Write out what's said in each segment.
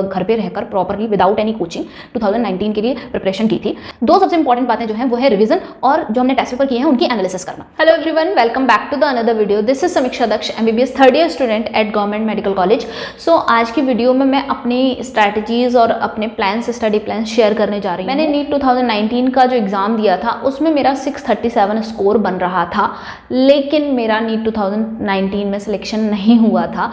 घर पे रहकर प्रॉपरली विदाउट एनी कोचिंग 2019 के लिए प्रिपरेशन की थी। दो सबसे इंपॉर्टेंट बातें जो हैं वो है रिवीजन और जो हमने टेस्ट पेपर किए हैं उनकी एनालिसिस करना। Hello everyone, welcome back to the another video. This is Samiksha Daksh, MBBS third year student at government medical college. So आज की वीडियो में मैं अपनी स्ट्रैटेजीज और अपने प्लान्स, स्टडी प्लान शेयर करने जा रही हूँ। मैंने नीट 2019 का जो एग्जाम दिया था उसमें मेरा 637 स्कोर बन रहा था, लेकिन मेरा नीट 2019 में सिलेक्शन नहीं हुआ था।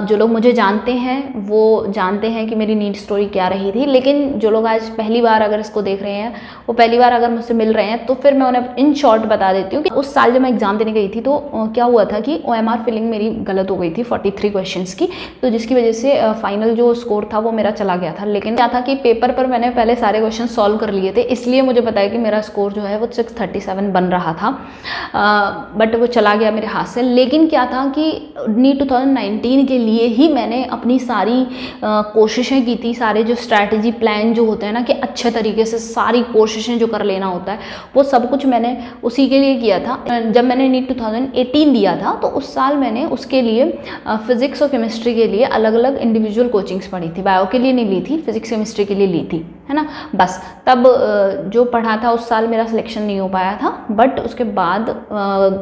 जो लोग मुझे जानते हैं वो जानते हैं कि मेरी नीट स्टोरी क्या रही थी, लेकिन जो लोग आज पहली बार अगर इसको देख रहे हैं, वो पहली बार अगर मुझसे मिल रहे हैं, तो फिर मैं उन्हें इन शॉर्ट बता देती हूँ कि उस साल जब मैं एग्जाम देने गई थी तो क्या हुआ था कि OMR फिलिंग मेरी गलत हो गई थी 43 क्वेश्चंस की, तो जिसकी वजह से फाइनल जो स्कोर था वो मेरा चला गया था। लेकिन क्या था कि पेपर पर मैंने पहले सारे क्वेश्चन सॉल्व कर लिए थे, इसलिए मुझे पता है कि मेरा स्कोर जो है वो 637 बन रहा था, बट वो चला गया मेरे हाथ से। लेकिन क्या था कि नीट 2019 के लिए ही मैंने अपनी सारी कोशिशें की थी, सारे जो स्ट्रैटेजी प्लान जो होते हैं ना कि अच्छे तरीके से सारी कोशिशें जो कर लेना होता है, वो सब कुछ मैंने उसी के लिए किया था। जब मैंने नीट 2018 दिया था तो उस साल मैंने उसके लिए फिजिक्स और केमिस्ट्री के लिए अलग अलग इंडिविजुअल कोचिंग्स पढ़ी थी। बायो के लिए नहीं ली थी, फिजिक्स केमिस्ट्री के लिए ली थी, है ना। बस तब जो पढ़ा था उस साल मेरा सिलेक्शन नहीं हो पाया था, बट उसके बाद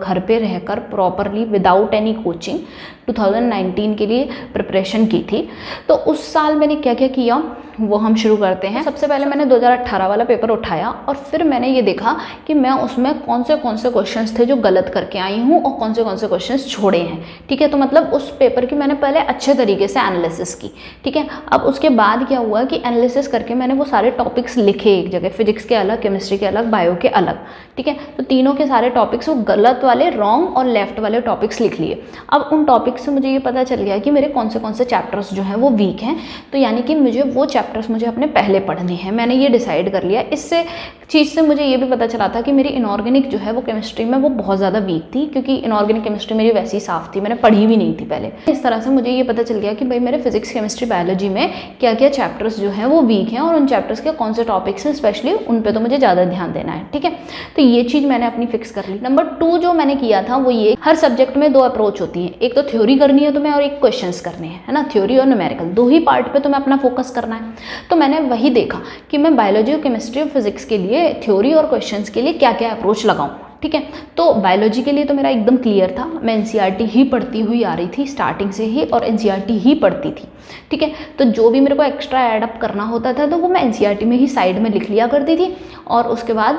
घर पे रहकर प्रॉपरली विदाउट एनी कोचिंग 2019 के लिए प्रिपरेशन की थी। तो उस साल मैंने क्या क्या किया वो हम शुरू करते हैं। सबसे पहले मैंने 2018 वाला पेपर उठाया और फिर मैंने ये देखा कि मैं उसमें कौन से क्वेश्चंस थे जो गलत करके आई हूँ और कौन से क्वेश्चंस छोड़े हैं। ठीक है, तो मतलब उस पेपर की मैंने पहले अच्छे तरीके से एनालिसिस की। ठीक है, अब उसके बाद क्या हुआ कि एनालिसिस करके मैंने वो सारे टॉपिक्स लिखे एक जगह, फिजिक्स के अलग, केमिस्ट्री के अलग, बायो के अलग। ठीक है, तो तीनों के सारे टॉपिक्स, वो गलत वाले, रॉन्ग और लेफ्ट वाले टॉपिक्स लिख लिए। अब उन टॉपिक्स से मुझे ये पता चल गया कि मेरे कौन से चैप्टर्स जो हैं वो वीक हैं, तो यानी कि मुझे वो चैप्टर्स मुझे अपने पहले पढ़ने हैं। मैंने ये डिसाइड कर लिया। इससे चीज़ से मुझे ये भी पता चला था कि मेरी इनऑर्गेनिक जो है वो केमिस्ट्री में वो बहुत ज़्यादा वीक थी, क्योंकि इनऑर्गेनिक केमिस्ट्री मेरी वैसी साफ थी, मैंने पढ़ी भी नहीं थी पहले। इस तरह से मुझे ये पता चल गया कि भाई मेरे फिजिक्स, केमिस्ट्री, बायोलॉजी में क्या क्या चैप्टर्स जो हैं वो वीक हैं और उन चैप्टर्स के कौन से टॉपिक्स हैं स्पेशली उन पर तो मुझे ज़्यादा ध्यान देना है। ठीक है, तो ये चीज़ मैंने अपनी फिक्स कर ली। नंबर 2 जो मैंने किया था वो ये, हर सब्जेक्ट में 2 अप्रोच होती है, एक तो थ्योरी करनी है तुम्हें और एक क्वेश्चंस करने हैं, है ना। थ्योरी और न्यूमेरिकल 2 ही पार्ट पे तुम्हें अपना फोकस करना है। तो मैंने वही देखा कि मैं बायोलॉजी और केमिस्ट्री और फिजिक्स के लिए, थ्योरी और क्वेश्चंस के लिए क्या क्या अप्रोच लगाऊं। ठीक है, तो बायोलॉजी के लिए तो मेरा एकदम क्लियर था, मैं NCERT ही पढ़ती हुई आ रही थी स्टार्टिंग से ही, और NCERT ही पढ़ती थी। ठीक है, तो जो भी मेरे को एक्स्ट्रा ऐड अप करना होता था तो वो मैं NCERT में ही साइड में लिख लिया करती थी, और उसके बाद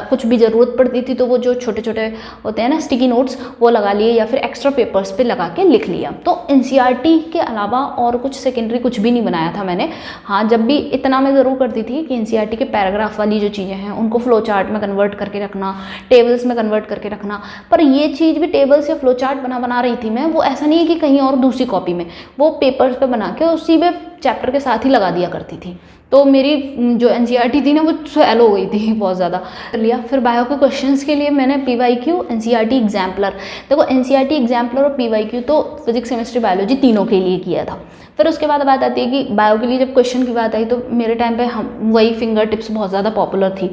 कुछ भी ज़रूरत पड़ती थी तो वो जो छोटे छोटे होते हैं ना स्टिकी नोट्स, वो लगा लिए या फिर एक्स्ट्रा पेपर्स पे लगा के लिख लिया। तो NCERT के अलावा और कुछ सेकेंडरी कुछ भी नहीं बनाया था मैंने। हाँ, जब भी इतना मैं ज़रूर करती थी कि NCERT के पैराग्राफ वाली जो चीज़ें हैं उनको फ्लो चार्ट में कन्वर्ट करके रखना, टेबल्स में कन्वर्ट करके रखना। पर ये चीज़ भी टेबल्स या फ्लो चार्ट बना रही थी मैं, वो ऐसा नहीं है कि कहीं और दूसरी कॉपी में, वो पेपर्स पे बना के उसी में चैप्टर के साथ ही लगा दिया करती थी। तो मेरी जो NCERT थी ना वो फेल हो गई थी बहुत ज़्यादा। लिया फिर बायो के क्वेश्चंस के लिए मैंने PYQ, NCERT एग्जाम्पलर। देखो NCERT एग्जाम्पलर और PYQ तो फिजिक्स, केमिस्ट्री, बायोलॉजी तीनों के लिए किया था। फिर उसके बाद बात आती है कि बायो के लिए जब क्वेश्चन की बात आई तो मेरे टाइम पे हम वही फिंगर टिप्स बहुत ज़्यादा पॉपुलर थी,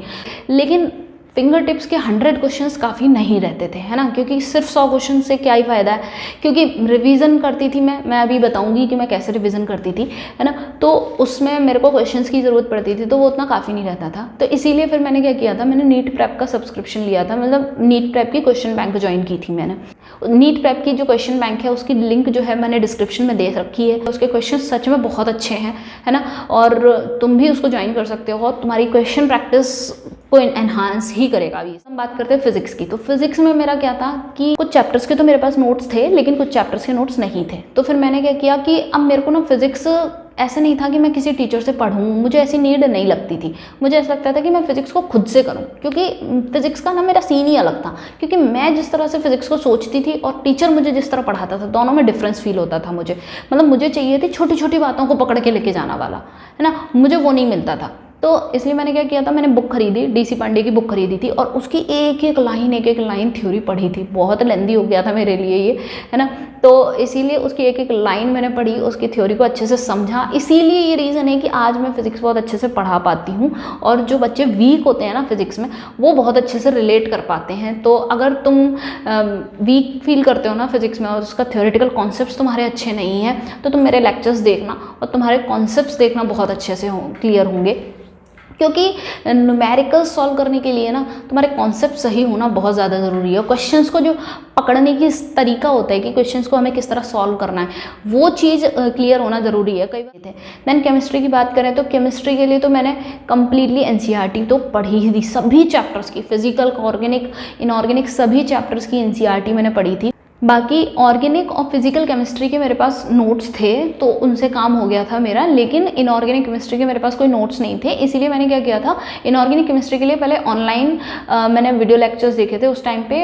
लेकिन फिंगर टिप्स के 100 क्वेश्चंस काफ़ी नहीं रहते थे, है ना, क्योंकि सिर्फ 100 क्वेश्चन से क्या ही फ़ायदा है, क्योंकि रिवीजन करती थी मैं अभी बताऊंगी कि मैं कैसे रिवीजन करती थी, है ना। तो उसमें मेरे को क्वेश्चंस की ज़रूरत पड़ती थी, तो वो उतना काफ़ी नहीं रहता था। तो इसीलिए फिर मैंने क्या किया था, मैंने नीट प्रेप का सब्सक्रिप्शन लिया था, मतलब नीट प्रेप की क्वेश्चन बैंक ज्वाइन की थी मैंने। नीट प्रेप की जो क्वेश्चन बैंक है उसकी लिंक जो है मैंने डिस्क्रिप्शन में दे रखी है। उसके क्वेश्चन सच में बहुत अच्छे हैं, है ना, और तुम भी उसको ज्वाइन कर सकते हो और तुम्हारी क्वेश्चन प्रैक्टिस को एनहांस ही करेगा। अभी हम बात करते हैं फिजिक्स की। तो फिजिक्स में मेरा क्या था कि कुछ चैप्टर्स के तो मेरे पास नोट्स थे, लेकिन कुछ चैप्टर्स के नोट्स नहीं थे। तो फिर मैंने क्या किया कि अब मेरे को ना फिजिक्स ऐसा नहीं था कि मैं किसी टीचर से पढ़ूँ, मुझे ऐसी नीड नहीं लगती थी। मुझे ऐसा लगता था कि मैं फिजिक्स को खुद से करूँ, क्योंकि फिजिक्स का ना मेरा सीन ही अलग था, क्योंकि मैं जिस तरह से फिजिक्स को सोचती थी और टीचर मुझे जिस तरह पढ़ाता था, दोनों में डिफरेंस फील होता था मुझे। मतलब मुझे चाहिए थी छोटी छोटी बातों को पकड़ के लेके जाना वाला, है ना, मुझे वो नहीं मिलता था। तो इसलिए मैंने क्या किया था, मैंने बुक खरीदी, डीसी पांडे की बुक खरीदी थी और उसकी एक एक लाइन थ्योरी पढ़ी थी। बहुत लेंदी हो गया था मेरे लिए ये, है ना। तो इसीलिए उसकी एक एक लाइन मैंने पढ़ी, उसकी थ्योरी को अच्छे से समझा। इसीलिए ये रीज़न है कि आज मैं फिज़िक्स बहुत अच्छे से पढ़ा पाती हूँ और जो बच्चे वीक होते हैं ना फिज़िक्स में, वो बहुत अच्छे से रिलेट कर पाते हैं। तो अगर तुम वीक फील करते हो ना फिज़िक्स में और उसका थ्योरेटिकल कॉन्सेप्ट्स तुम्हारे अच्छे नहीं हैं, तो तुम मेरे लेक्चर्स देखना और तुम्हारे कॉन्सेप्ट्स देखना बहुत अच्छे से क्लियर होंगे। क्योंकि न्यूमेरिकल्स सॉल्व करने के लिए ना तुम्हारे कॉन्सेप्ट सही होना बहुत ज़्यादा ज़रूरी है। क्वेश्चंस को जो पकड़ने की तरीका होता है कि क्वेश्चंस को हमें किस तरह सॉल्व करना है, वो चीज़ क्लियर होना ज़रूरी है। कई बार थे। देन केमिस्ट्री की बात करें तो केमिस्ट्री के लिए तो मैंने कम्प्लीटली एनसीईआरटी तो पढ़ी ही थी, सभी चैप्टर्स की, फिजिकल, ऑर्गेनिक, इनऑर्गेनिक सभी चैप्टर्स की एनसीईआरटी मैंने पढ़ी थी। बाकी ऑर्गेनिक और फिजिकल केमिस्ट्री के मेरे पास नोट्स थे तो उनसे काम हो गया था मेरा, लेकिन इनऑर्गेनिक केमिस्ट्री के मेरे पास कोई नोट्स नहीं थे। इसीलिए मैंने क्या किया था, इनऑर्गेनिक केमिस्ट्री के लिए पहले ऑनलाइन मैंने वीडियो लेक्चर्स देखे थे। उस टाइम पे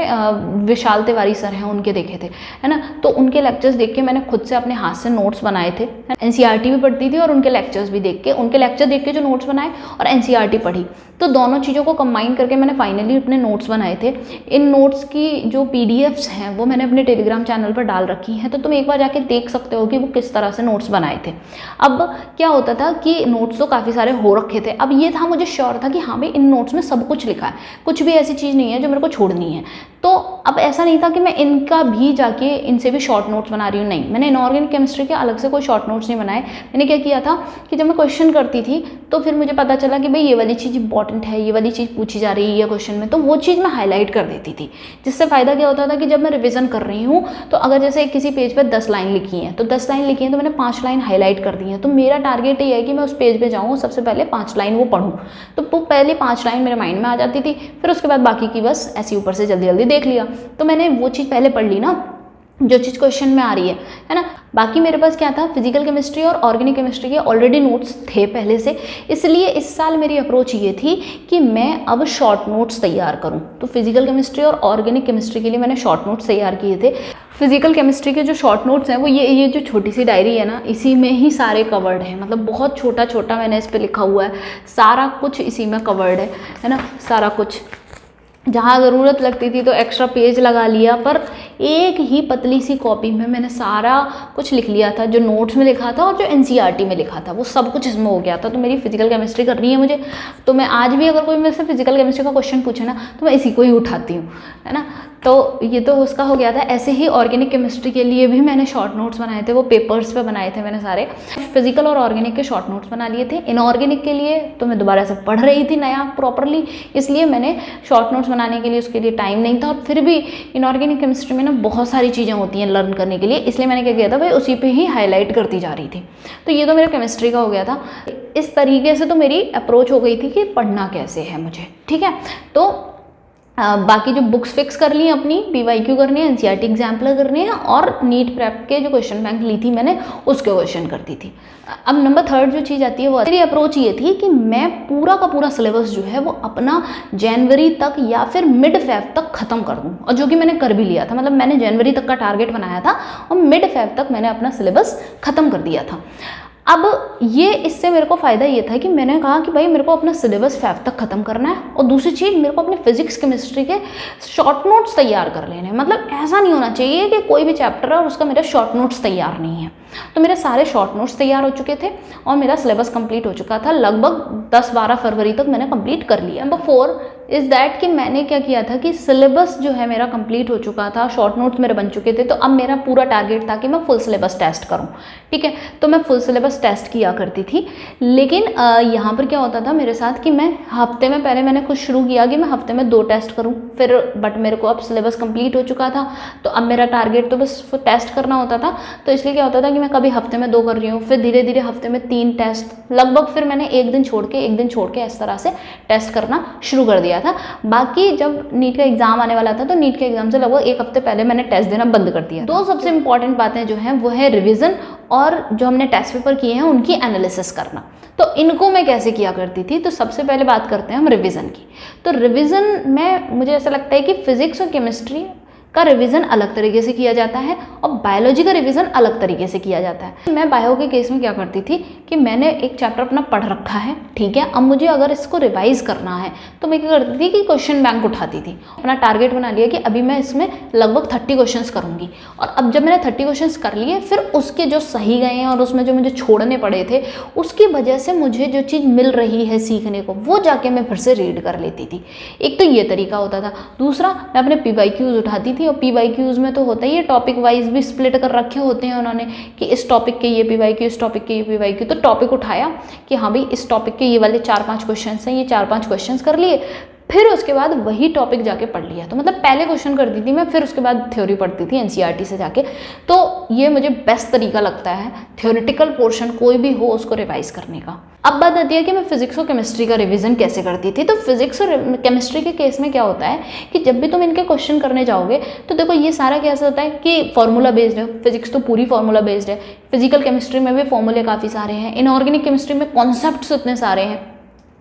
विशाल तिवारी सर हैं, उनके देखे थे, है ना। तो उनके लेक्चर्स देख के मैंने खुद से अपने हाथ से नोट्स बनाए थे। एनसीईआरटी भी पढ़ती थी और उनके लेक्चर्स भी देख के, उनके लेक्चर देख के जो नोट्स बनाए और एनसीईआरटी पढ़ी, तो दोनों चीज़ों को कंबाइन करके मैंने फाइनली अपने नोट्स बनाए थे। इन नोट्स की जो पीडीएफ्स हैं वो मैंने अपने टेलीग्राम चैनल पर डाल रखी हैं, तो तुम एक बार जाके देख सकते हो कि वो किस तरह से नोट्स बनाए थे। अब क्या होता था कि नोट्स तो काफ़ी सारे हो रखे थे। अब ये था, मुझे श्योर था कि हाँ भाई इन नोट्स में सब कुछ लिखा है, कुछ भी ऐसी चीज़ नहीं है जो मेरे को छोड़नी है। तो अब ऐसा नहीं था कि मैं इनका भी जाके इनसे भी शॉर्ट नोट्स बना रही हूँ, नहीं, मैंने इनऑर्गेनिक केमिस्ट्री के अलग से कोई शॉर्ट नोट्स नहीं बनाए। मैंने क्या किया था कि जब मैं क्वेश्चन करती थी तो फिर मुझे पता चला कि भाई ये वाली चीज़ इंपॉर्टेंट है, ये वाली चीज़ पूछी जा रही है क्वेश्चन में, तो वो चीज़ मैं हाईलाइट कर देती थी। जिससे फ़ायदा क्या होता था कि जब मैं रिविज़न कर रही हूँ तो अगर जैसे किसी पेज पर 10 लाइन लिखी हैं, तो 10 लाइन लिखी हैं तो मैंने 5 लाइन हाईलाइट कर दी हैं। तो मेरा टारगेट ये है कि मैं उस पेज पे जाऊँ, सबसे पहले 5 लाइन वो पढूँ। तो वो पहले 5 लाइन मेरे माइंड में आ जाती थी, फिर उसके बाद बाकी की बस ऐसी ऊपर से जल्दी जल्दी देख लिया। तो मैंने वो चीज़ पहले पढ़ ली ना, जो चीज़ क्वेश्चन में आ रही है ना। बाकी मेरे पास क्या था, फिजिकल केमिस्ट्री और ऑर्गेनिक केमिस्ट्री के ऑलरेडी नोट्स थे पहले से। इसलिए इस साल मेरी अप्रोच ये थी कि मैं अब शॉर्ट नोट्स तैयार करूं। तो फिजिकल केमिस्ट्री और ऑर्गेनिक केमिस्ट्री के लिए मैंने शॉर्ट नोट्स तैयार किए थे। फिजिकल केमिस्ट्री के जो शॉर्ट नोट्स हैं वो ये जो छोटी सी डायरी है ना, इसी में ही सारे कवर्ड हैं। मतलब बहुत छोटा छोटा मैंने इस पर लिखा हुआ है, सारा कुछ इसी में कवर्ड है ना। सारा कुछ, जहाँ ज़रूरत लगती थी तो एक्स्ट्रा पेज लगा लिया, पर एक ही पतली सी कॉपी में मैंने सारा कुछ लिख लिया था, जो नोट्स में लिखा था और जो एनसीईआरटी में लिखा था वो सब कुछ इसमें हो गया था। तो मेरी फिजिकल केमिस्ट्री करनी है मुझे, तो मैं आज भी अगर कोई मेरे से फिजिकल केमिस्ट्री का क्वेश्चन पूछे ना तो मैं इसी को ही उठाती हूँ, है ना। तो ये तो उसका हो गया था। ऐसे ही ऑर्गेनिक केमिस्ट्री के लिए भी मैंने शॉर्ट नोट्स बनाए थे, वो पेपर्स पे बनाए थे मैंने सारे। फिजिकल और ऑर्गेनिक के शॉर्ट नोट्स बना लिए थे। इनऑर्गेनिक के लिए तो मैं दोबारा से पढ़ रही थी नया प्रॉपरली, इसलिए मैंने शॉर्ट नोट्स बनाने के लिए उसके लिए टाइम नहीं था। और फिर भी इनऑर्गेनिक केमिस्ट्री में ना बहुत सारी चीज़ें होती हैं लर्न करने के लिए, इसलिए मैंने क्या किया था भाई उसी पे ही हाईलाइट करती जा रही थी। तो ये तो मेरा केमिस्ट्री का हो गया था। इस तरीके से तो मेरी अप्रोच हो गई थी कि पढ़ना कैसे है मुझे, ठीक है। तो बाकी जो बुक्स फिक्स कर ली अपनी, पीवाईक्यू करनी है, एनसीईआरटी एग्जाम्पलर करनी है, और नीट प्रेप के जो क्वेश्चन बैंक ली थी मैंने उसके क्वेश्चन करती थी। अब नंबर 3 जो चीज़ आती है वो मेरी अप्रोच ये थी कि मैं पूरा का पूरा सिलेबस जो है वो अपना जनवरी तक या फिर मिड फेब तक ख़त्म कर दूँ, और जो कि मैंने कर भी लिया था। मतलब मैंने जनवरी तक का टारगेट बनाया था और मिड फेब तक मैंने अपना सिलेबस ख़त्म कर दिया था। अब ये इससे मेरे को फ़ायदा ये था कि मैंने कहा कि भाई मेरे को अपना सिलेबस 5 तक ख़त्म करना है, और दूसरी चीज़ मेरे को अपने फिजिक्स केमिस्ट्री के शॉर्ट नोट्स तैयार कर लेने हैं। मतलब ऐसा नहीं होना चाहिए कि कोई भी चैप्टर है और उसका मेरा शॉर्ट नोट्स तैयार नहीं है। तो मेरे सारे शॉर्ट नोट्स तैयार हो चुके थे और मेरा सिलेबस कंप्लीट हो चुका था। लगभग 10-12 फरवरी तक मैंने कंप्लीट कर लिया। नंबर 4 इज़ दैट कि मैंने क्या किया था कि सिलेबस जो है मेरा कंप्लीट हो चुका था, शॉर्ट नोट्स मेरे बन चुके थे, तो अब मेरा पूरा टारगेट था कि मैं फुल सिलेबस टेस्ट करूं, ठीक है। तो मैं फुल सिलेबस टेस्ट किया करती थी। लेकिन यहाँ पर क्या होता था मेरे साथ कि मैं हफ्ते में, पहले मैंने कुछ शुरू किया कि मैं हफ्ते में 2 टेस्ट करूँ, फिर बट मेरे को अब सिलेबस कंप्लीट हो चुका था तो अब मेरा टारगेट तो बस टेस्ट करना होता था। तो इसलिए क्या होता था कि मैं कभी हफ्ते में 2 कर रही हूँ, फिर धीरे धीरे हफ्ते में 3 टेस्ट, लगभग फिर मैंने एक दिन छोड़ के इस तरह से टेस्ट करना शुरू कर दिया था। बाकी जब नीट का एग्जाम आने वाला था तो नीट के एग्जाम से लगभग 1 हफ्ते पहले मैंने टेस्ट देना बंद कर दिया। 2 सबसे इंपॉर्टेंट बातें जो हैं वो है रिवीजन और जो हमने टेस्ट पेपर किए हैं उनकी एनालिसिस करना। तो इनको मैं कैसे किया करती थी, तो सबसे पहले बात करते हैं हम रिवीजन की। तो रिवीजन में मुझे ऐसा लगता है कि फिजिक्स और केमिस्ट्री का रिवीजन अलग तरीके से किया जाता है और बायोलॉजी का रिवीजन अलग तरीके से किया जाता है। मैं बायो के केस में क्या करती थी कि मैंने एक चैप्टर अपना पढ़ रखा है, ठीक है, अब मुझे अगर इसको रिवाइज करना है तो मैं क्या करती थी कि क्वेश्चन बैंक उठाती थी। अपना टारगेट बना लिया कि अभी मैं इसमें लगभग 30 क्वेश्चंस करूँगी, और अब जब मैंने 30 क्वेश्चंस कर लिए फिर उसके जो सही गए हैं और उसमें जो मुझे छोड़ने पड़े थे उसकी वजह से मुझे जो चीज़ मिल रही है सीखने को वो जाके मैं फिर से रीड कर लेती थी। एक तो ये तरीका होता था। दूसरा, मैं अपने PYQs उठाती थी, और PYQs में तो होता ही है, टॉपिक वाइज भी स्प्लिट कर रखे होते हैं उन्होंने कि इस टॉपिक के ये PYQ, इस टॉपिक के ये PYQ। तो टॉपिक उठाया कि हाँ भाई इस टॉपिक के ये वाले 4-5 क्वेश्चन हैं, ये 4-5 क्वेश्चन कर लिए, फिर उसके बाद वही टॉपिक जाके पढ़ लिया। तो मतलब पहले क्वेश्चन करती थी मैं, फिर उसके बाद थ्योरी पढ़ती थी NCERT से जाके। तो ये मुझे बेस्ट तरीका लगता है थ्योरेटिकल पोर्शन कोई भी हो उसको रिवाइज करने का। अब बात आती है कि मैं फिजिक्स और केमिस्ट्री का रिवीजन कैसे करती थी। तो फिजिक्स और केमिस्ट्री के केस में क्या होता है कि जब भी तुम इनके क्वेश्चन करने जाओगे तो देखो ये सारा कैसा होता है कि फॉर्मूला बेस्ड है। फिजिक्स तो पूरी फॉर्मूला बेस्ड है, फिजिकल केमिस्ट्री में भी फॉर्मूले काफ़ी सारे हैं, इनऑर्गेनिक केमिस्ट्री में कॉन्सेप्ट्स इतने सारे हैं।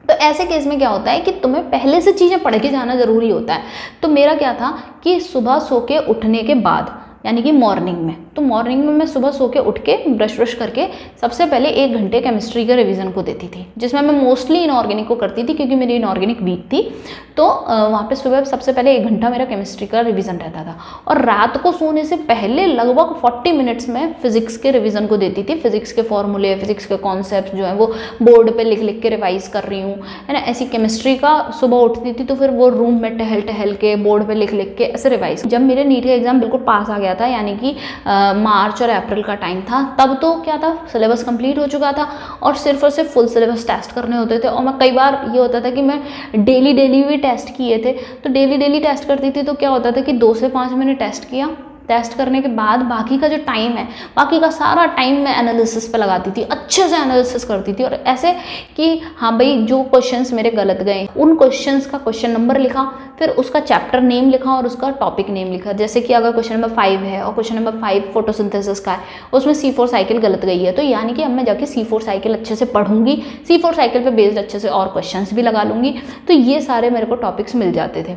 तो ऐसे केस में क्या होता है कि तुम्हें पहले से चीज़ें पढ़ के जाना ज़रूरी होता है। तो मेरा क्या था कि सुबह सो के उठने के बाद, यानी कि मॉर्निंग में, तो मॉर्निंग में मैं सुबह सो के उठ के ब्रश करके सबसे पहले 1 घंटे केमिस्ट्री के रिवीजन को देती थी, जिसमें मैं मोस्टली इनऑर्गेनिक को करती थी क्योंकि मेरी इनऑर्गेनिक वीक थी। तो वहाँ पे सुबह सबसे पहले 1 घंटा मेरा केमिस्ट्री का रिवीजन रहता था, और रात को सोने से पहले लगभग 40 मिनट्स में फिजिक्स के रिवीजन को देती थी। फिजिक्स के फॉर्मूले, फिजिक्स के कॉन्सेप्ट जो है वो बोर्ड पर लिख के रिवाइज कर रही हूँ, है ना। ऐसी केमिस्ट्री का सुबह उठती थी तो फिर वो रूम में टहल के बोर्ड पर लिख के ऐसे रिवाइज। जब मेरे नीट का एग्जाम बिल्कुल पास आ गया था, यानी कि मार्च और अप्रैल का टाइम था, तब तो क्या था, सिलेबस कंप्लीट हो चुका था और सिर्फ फुल सिलेबस टेस्ट करने होते थे। और मैं कई बार ये होता था कि मैं डेली भी टेस्ट किए थे, तो डेली टेस्ट करती थी। तो क्या होता था कि 2 से 5 मिनट टेस्ट किया, टेस्ट करने के बाद बाकी का जो टाइम है, बाकी का सारा टाइम मैं एनालिसिस पे लगाती थी, अच्छे से एनालिसिस करती थी। और ऐसे कि हाँ भाई जो क्वेश्चंस मेरे गलत गए उन क्वेश्चंस का क्वेश्चन नंबर लिखा, फिर उसका चैप्टर नेम लिखा और उसका टॉपिक नेम लिखा। जैसे कि अगर क्वेश्चन नंबर 5 है और क्वेश्चन नंबर 5 फोटोसिंथेसिस का है, उसमें C4 साइकिल गलत गई है, तो यानी कि अब मैं जाके C4 साइकिल अच्छे से पढ़ूंगी, C4 साइकिल पे बेस्ड अच्छे से और क्वेश्चंस भी लगा लूँगी। तो ये सारे मेरे को टॉपिक्स मिल जाते थे,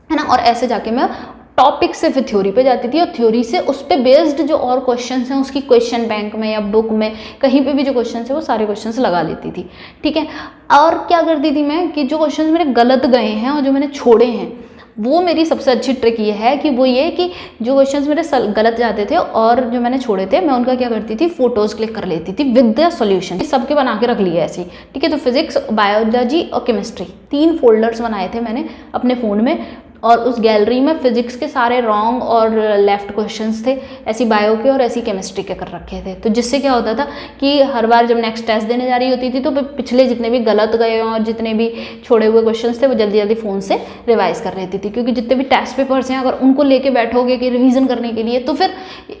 है ना। और ऐसे जाके मैं टॉपिक से फिर थ्योरी पे जाती थी, और थ्योरी से उस पर बेस्ड जो और क्वेश्चंस हैं उसकी क्वेश्चन बैंक में या बुक में कहीं पे भी जो क्वेश्चंस है वो सारे क्वेश्चंस लगा लेती थी, ठीक है। और क्या करती थी मैं कि जो क्वेश्चंस मेरे गलत गए हैं और जो मैंने छोड़े हैं, वो मेरी सबसे अच्छी ट्रिक ये है कि वो ये कि जो क्वेश्चंस मेरे गलत जाते थे और जो मैंने छोड़े थे, मैं उनका क्या करती थी, फोटोज क्लिक कर लेती थी विद द सॉल्यूशन। सबके बना के रख लिए ऐसे, ठीक है। तो फिजिक्स, बायोलॉजी और केमिस्ट्री 3 फोल्डर्स बनाए थे मैंने अपने फ़ोन में, और उस गैलरी में फिजिक्स के सारे रॉन्ग और लेफ्ट क्वेश्चंस थे, ऐसी बायो के और ऐसी केमिस्ट्री के कर रखे थे। तो जिससे क्या होता था कि हर बार जब नेक्स्ट टेस्ट देने जा रही होती थी तो पिछले जितने भी गलत गए और जितने भी छोड़े हुए क्वेश्चंस थे वो जल्दी फ़ोन से रिवाइज कर लेती थी। क्योंकि जितने भी टेस्ट पेपर्स हैं अगर उनको लेके बैठोगे कि रिवीजन करने के लिए तो फिर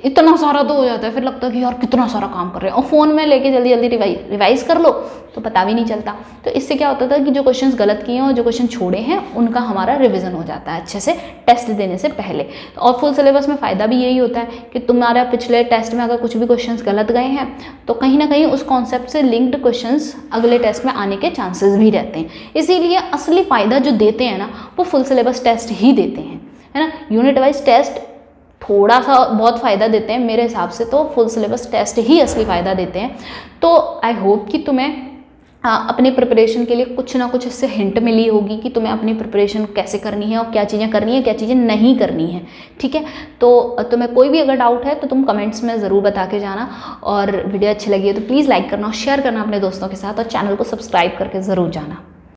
इतना सारा तो हो जाता है, फिर लगता है कि यार कितना सारा काम कर रहे हैं, और फ़ोन में लेके जल्दी रिवाइज कर लो तो पता भी नहीं चलता। तो इससे क्या होता था कि जो क्वेश्चंस गलत किए हैं और जो क्वेश्चन छोड़े हैं उनका हमारा रिवीजन हो जाता है अच्छे से टेस्ट देने से पहले। और फुल सिलेबस में फ़ायदा भी यही होता है कि तुम्हारा पिछले टेस्ट में अगर कुछ भी क्वेश्चंस गलत गए हैं तो कहीं ना कहीं उस कॉन्सेप्ट से लिंक्ड क्वेश्चंस अगले टेस्ट में आने के चांसेस भी रहते हैं। इसीलिए असली फ़ायदा जो देते हैं ना वो फुल सिलेबस टेस्ट ही देते हैं, है ना। यूनिट वाइज टेस्ट थोड़ा सा बहुत फ़ायदा देते हैं, मेरे हिसाब से तो फुल सिलेबस टेस्ट ही असली फ़ायदा देते हैं। तो आई होप कि तुम्हें अपने प्रिपरेशन के लिए कुछ ना कुछ इससे हिंट मिली होगी कि तुम्हें अपनी प्रिपरेशन कैसे करनी है और क्या चीज़ें करनी है, क्या चीज़ें नहीं करनी है, ठीक है। तो तुम्हें कोई भी अगर डाउट है तो तुम कमेंट्स में ज़रूर बता के जाना, और वीडियो अच्छी लगी है तो प्लीज़ लाइक करना और शेयर करना अपने दोस्तों के साथ, और चैनल को सब्सक्राइब करके ज़रूर जाना।